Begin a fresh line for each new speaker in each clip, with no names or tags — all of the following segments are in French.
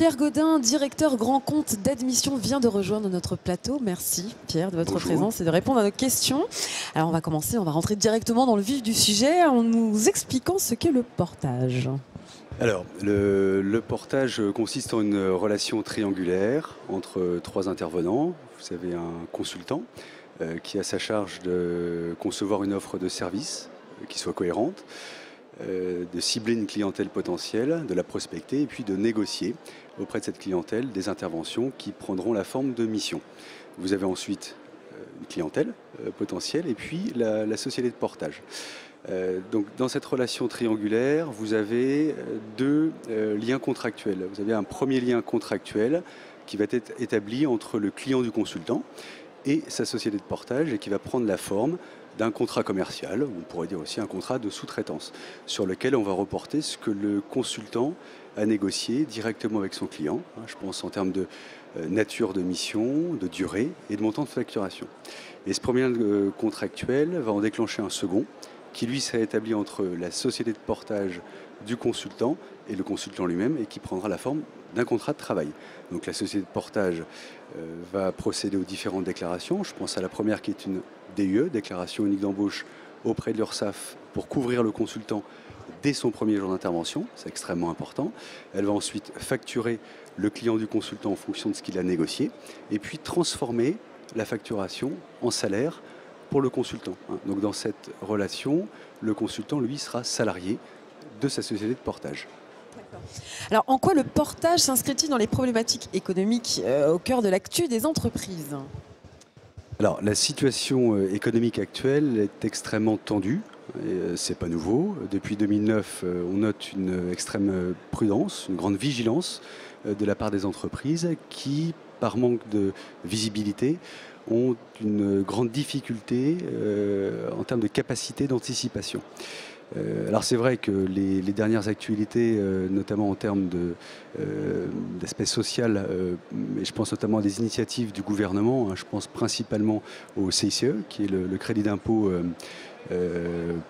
Pierre Gaudin, directeur grand compte d'admission, vient de rejoindre notre plateau. Merci Pierre de votre présence et de répondre à nos questions. Alors on va commencer, on va rentrer directement dans le vif du sujet en nous expliquant ce qu'est le portage.
Alors, le portage consiste en une relation triangulaire entre trois intervenants. Vous avez un consultant qui a sa charge de concevoir une offre de service qui soit cohérente, de cibler une clientèle potentielle, de la prospecter et puis de négocier auprès de cette clientèle des interventions qui prendront la forme de mission. Vous avez ensuite une clientèle potentielle et puis la société de portage. Donc, dans cette relation triangulaire, vous avez deux liens contractuels. Vous avez un premier lien contractuel qui va être établi entre le client du consultant et sa société de portage et qui va prendre la forme d'un contrat commercial, on pourrait dire aussi un contrat de sous-traitance, sur lequel on va reporter ce que le consultant a négocié directement avec son client. Je pense en termes de nature de mission, de durée et de montant de facturation. Et ce premier lien contractuel va en déclencher un second, qui lui sera établi entre la société de portage du consultant et le consultant lui-même et qui prendra la forme d'un contrat de travail. Donc la société de portage va procéder aux différentes déclarations. Je pense à la première qui est une DUE, déclaration unique d'embauche auprès de l'URSSAF pour couvrir le consultant dès son premier jour d'intervention, c'est extrêmement important. Elle va ensuite facturer le client du consultant en fonction de ce qu'il a négocié et puis transformer la facturation en salaire pour le consultant. Donc dans cette relation, le consultant, lui, sera salarié de sa société de portage.
Alors, en quoi le portage s'inscrit-il dans les problématiques économiques au cœur de l'actu des entreprises ?
Alors, la situation économique actuelle est extrêmement tendue. C'est pas nouveau. Depuis 2009, on note une extrême prudence, une grande vigilance de la part des entreprises qui, par manque de visibilité, ont une grande difficulté en termes de capacité d'anticipation. Alors c'est vrai que les dernières actualités, notamment en termes d'aspect social, et je pense notamment à des initiatives du gouvernement, je pense principalement au CICE, qui est le crédit d'impôt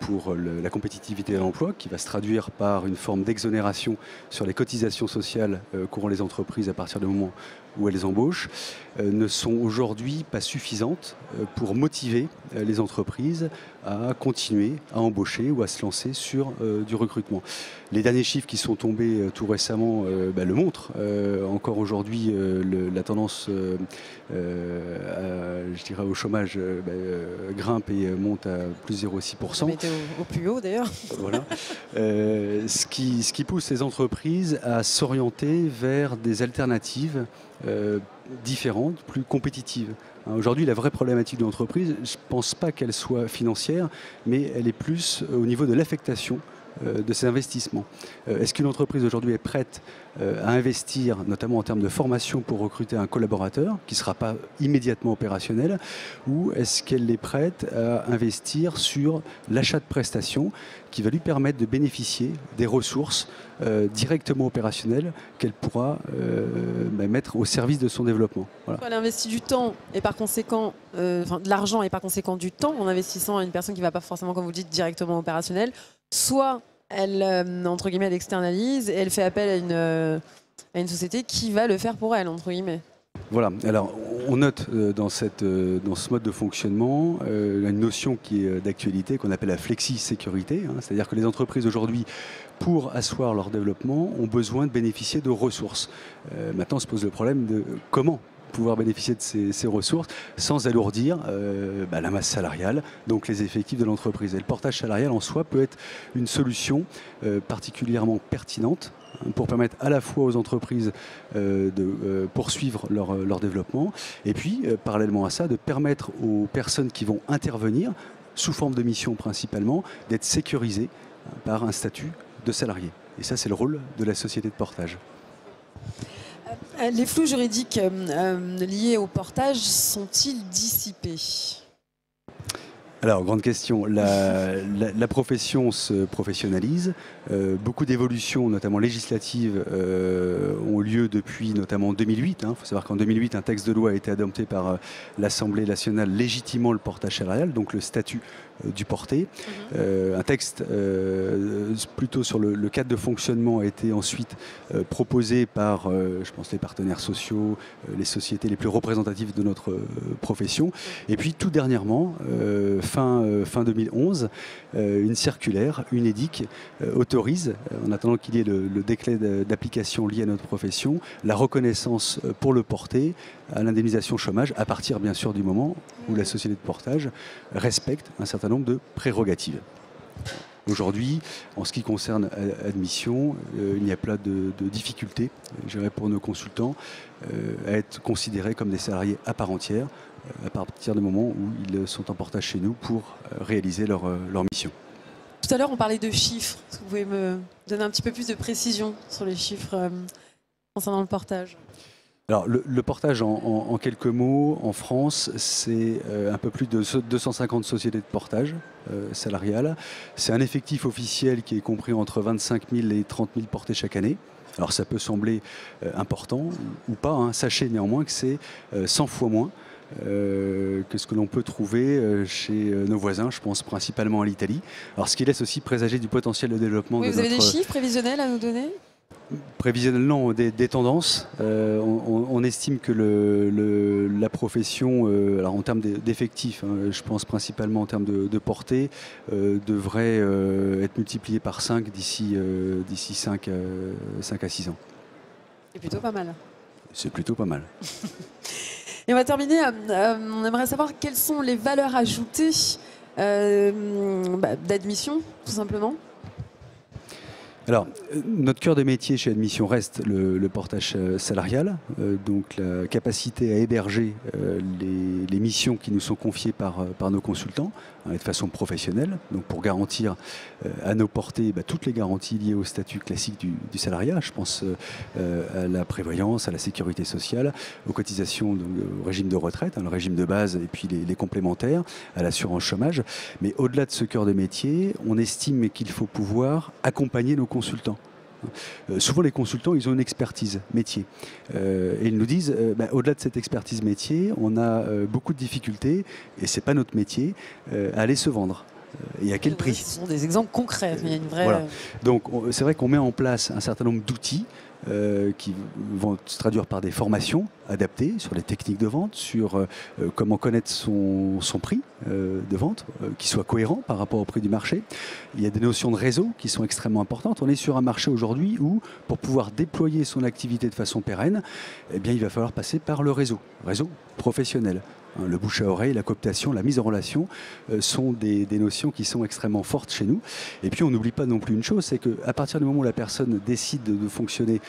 pour la compétitivité de l'emploi, qui va se traduire par une forme d'exonération sur les cotisations sociales qu'auront les entreprises à partir du moment où elles embauchent, ne sont aujourd'hui pas suffisantes pour motiver les entreprises à continuer à embaucher ou à se lancer sur du recrutement. Les derniers chiffres qui sont tombés tout récemment le montrent. Encore aujourd'hui, la tendance je dirais au chômage grimpe et monte à plus 0,6%.
On était au plus haut d'ailleurs.
Voilà. Ce qui pousse les entreprises à s'orienter vers des alternatives différentes, plus compétitives. Aujourd'hui, la vraie problématique de l'entreprise, je ne pense pas qu'elle soit financière, mais elle est plus au niveau de l'affectation de ces investissements. Est-ce qu'une entreprise aujourd'hui est prête à investir, notamment en termes de formation pour recruter un collaborateur qui ne sera pas immédiatement opérationnel, ou est-ce qu'elle est prête à investir sur l'achat de prestations qui va lui permettre de bénéficier des ressources directement opérationnelles qu'elle pourra mettre au service de son développement. Voilà.
Elle investit du temps et par conséquent, de l'argent et par conséquent du temps en investissant à une personne qui ne va pas forcément, comme vous dites, directement opérationnelle. Soit elle, entre guillemets, elle externalise et elle fait appel à une société qui va le faire pour elle, entre guillemets.
Voilà, alors on note dans ce mode de fonctionnement une notion qui est d'actualité qu'on appelle la flexi-sécurité, c'est-à-dire que les entreprises aujourd'hui, pour asseoir leur développement, ont besoin de bénéficier de ressources. Maintenant se pose le problème de comment pouvoir bénéficier de ces ressources sans alourdir la masse salariale, donc les effectifs de l'entreprise. Et le portage salarial en soi peut être une solution particulièrement pertinente pour permettre à la fois aux entreprises de poursuivre leur développement et puis, parallèlement à ça, de permettre aux personnes qui vont intervenir, sous forme de mission principalement, d'être sécurisées par un statut de salarié. Et ça, c'est le rôle de la société de portage.
Les flous juridiques liés au portage sont-ils dissipés ?
Alors, grande question. La profession se professionnalise. Beaucoup d'évolutions, notamment législatives, ont lieu depuis notamment 2008. Il faut savoir qu'en 2008, un texte de loi a été adopté par l'Assemblée nationale légitimant le portage salarial, donc le statut du porté. Un texte plutôt sur le cadre de fonctionnement a été ensuite proposé par, je pense, les partenaires sociaux, les sociétés les plus représentatives de notre profession. Et puis tout dernièrement, fin 2011, une circulaire, une édique, autorise, en attendant qu'il y ait le décret d'application lié à notre profession, la reconnaissance pour le porté à l'indemnisation chômage, à partir bien sûr du moment où la société de portage respecte un certain nombre de prérogatives. Aujourd'hui, en ce qui concerne Admission, il n'y a pas de difficulté, je dirais, pour nos consultants à être considérés comme des salariés à part entière à partir du moment où ils sont en portage chez nous pour réaliser leur mission.
Tout à l'heure, on parlait de chiffres. Est-ce que vous pouvez me donner un petit peu plus de précision sur les chiffres concernant le portage ?
Alors, le portage, en quelques mots, en France, c'est un peu plus de 250 sociétés de portage salariales. C'est un effectif officiel qui est compris entre 25 000 et 30 000 portés chaque année. Alors, ça peut sembler important ou pas. Hein. Sachez néanmoins que c'est 100 fois moins que ce que l'on peut trouver chez nos voisins, je pense principalement à l'Italie. Alors, ce qui laisse aussi présager du potentiel de développement de notre...
Vous avez des chiffres prévisionnels à nous donner ?
Prévisionnellement, des tendances. On estime que la profession, alors en termes d'effectifs, hein, je pense principalement en termes de portée, devrait être multipliée par 5 d'ici 5 à 6 ans.
C'est plutôt pas mal.
C'est plutôt pas mal.
Et on va terminer, on aimerait savoir quelles sont les valeurs ajoutées d'Admission, tout simplement.
Alors, notre cœur de métier chez Admission reste le portage salarial, donc la capacité à héberger les missions qui nous sont confiées par nos consultants de façon professionnelle, donc pour garantir à nos portées toutes les garanties liées au statut classique du salariat. Je pense à la prévoyance, à la sécurité sociale, aux cotisations, donc, au régime de retraite, le régime de base et puis les complémentaires, à l'assurance chômage. Mais au-delà de ce cœur de métier, on estime qu'il faut pouvoir accompagner nos consultants. Souvent les consultants, ils ont une expertise métier et ils nous disent au-delà de cette expertise métier, on a beaucoup de difficultés et c'est pas notre métier à aller se vendre. Et à quel prix?
Ce sont des exemples concrets. Il y a une vraie...
Voilà. Donc c'est vrai qu'on met en place un certain nombre d'outils qui vont se traduire par des formations adaptées sur les techniques de vente, sur comment connaître son prix de vente, qui soit cohérent par rapport au prix du marché. Il y a des notions de réseau qui sont extrêmement importantes. On est sur un marché aujourd'hui où, pour pouvoir déployer son activité de façon pérenne, eh bien, il va falloir passer par le réseau professionnel. Le bouche à oreille, la cooptation, la mise en relation sont des notions qui sont extrêmement fortes chez nous. Et puis on n'oublie pas non plus une chose, c'est qu'à partir du moment où la personne décide de fonctionner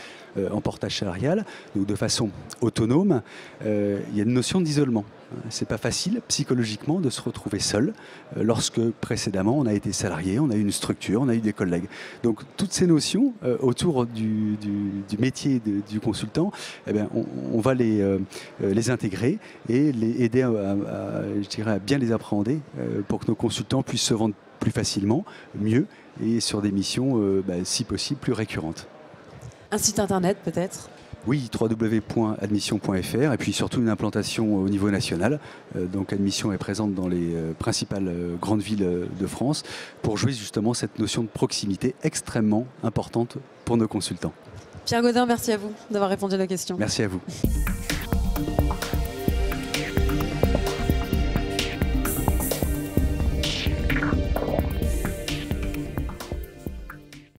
en portage salarial, donc de façon autonome, il y a une notion d'isolement. C'est pas facile psychologiquement de se retrouver seul lorsque précédemment on a été salarié, on a eu une structure, on a eu des collègues. Donc toutes ces notions autour du métier du consultant, eh bien, on va les intégrer et les aider je dirais, à bien les appréhender pour que nos consultants puissent se vendre plus facilement, mieux et sur des missions si possible plus récurrentes.
Un site internet peut-être ?
Oui, www.admission.fr et puis surtout une implantation au niveau national. Donc Admission est présente dans les principales grandes villes de France pour jouer justement cette notion de proximité extrêmement importante pour nos consultants.
Pierre Gaudin, merci à vous d'avoir répondu à nos questions.
Merci à vous.